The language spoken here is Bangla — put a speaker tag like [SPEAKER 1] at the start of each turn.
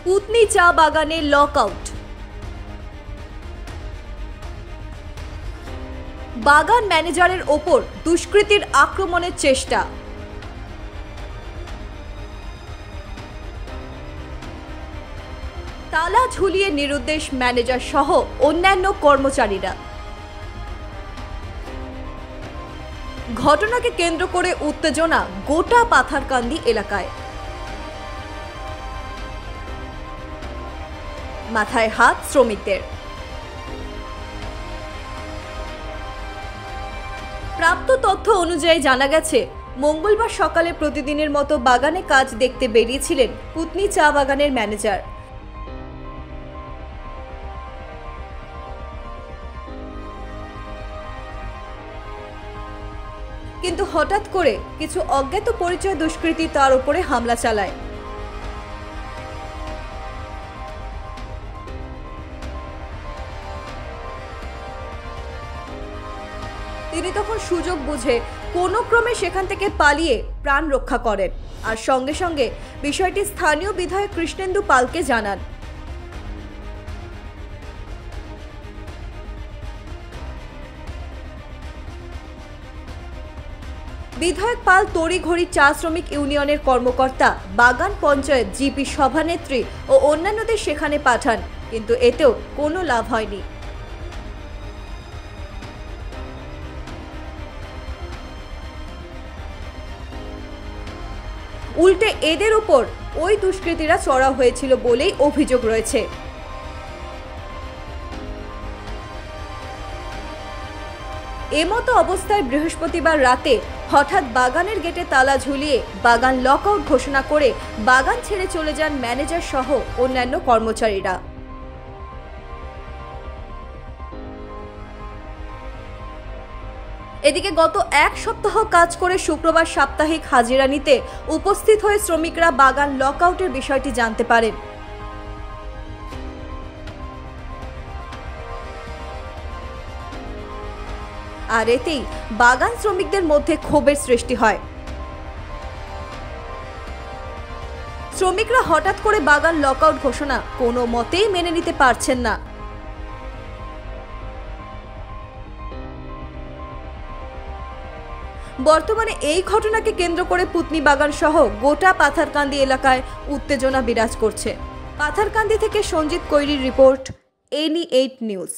[SPEAKER 1] পুতনি চা বাগানে লকআউট। বাগান ম্যানেজারের ওপর দুষ্কৃতীর আক্রমণের চেষ্টা। তালা ঝুলিয়ে নিরুদ্দেশ ম্যানেজার সহ অন্যান্য কর্মচারীরা। ঘটনাকে কেন্দ্র করে উত্তেজনা গোটা পাথারকান্দি এলাকায়। মাথায় হাত শ্রমিকদের। প্রাপ্ত তথ্য অনুযায়ী জানা গেছে, মঙ্গলবার সকালে প্রতিদিনের মতো বাগানে কাজ দেখতে বেরিয়েছিলেন পুতনি চা বাগানের ম্যানেজার। কিন্তু হঠাৎ করে কিছু অজ্ঞাত পরিচয় দুষ্কৃতী তার উপরে হামলা চালায়। তিনি তখন সুযোগ বুঝে কোনো ক্রমে সেখান থেকে পালিয়ে প্রাণ রক্ষা করেন আর সঙ্গে সঙ্গে বিষয়টি স্থানীয় বিধায়ক কৃষ্ণেন্দু পালকে জানান। বিধায়ক পাল তড়িঘড়ি চা শ্রমিক ইউনিয়নের কর্মকর্তা, বাগান পঞ্চায়েত, জিপি সভানেত্রী ও অন্যান্যদের সেখানে পাঠান, কিন্তু এতেও কোনো লাভ হয়নি। উল্টে এদের উপর ওই দুষ্কৃতীরা চড়াও হয়েছিল বলেই অভিযোগ রয়েছে। এমতো অবস্থায় বৃহস্পতিবার রাতে হঠাৎ বাগানের গেটে তালা ঝুলিয়ে বাগান লকআউট ঘোষণা করে বাগান ছেড়ে চলে যান ম্যানেজার সহ অন্যান্য কর্মচারীরা। এদিকে গত এক সপ্তাহ কাজ করে শুক্রবার সাপ্তাহিক হাজিরা নিতে উপস্থিত হয়ে শ্রমিকরা বাগান লকআউটের বিষয়টি জানতে পারেন। আর এতেই বাগান শ্রমিকদের মধ্যে ক্ষোভের সৃষ্টি হয়। শ্রমিকরা হঠাৎ করে বাগান লকআউট ঘোষণা কোনো মতেই মেনে নিতে পারছেন না। বর্তমানে এই ঘটনাকে কেন্দ্র করে পুতনি বাগান সহ গোটা পাথারকান্দি এলাকায় উত্তেজনা বিরাজ করছে। পাথারকান্দি থেকে সঞ্জিত কৈরির রিপোর্ট, NE8 নিউজ।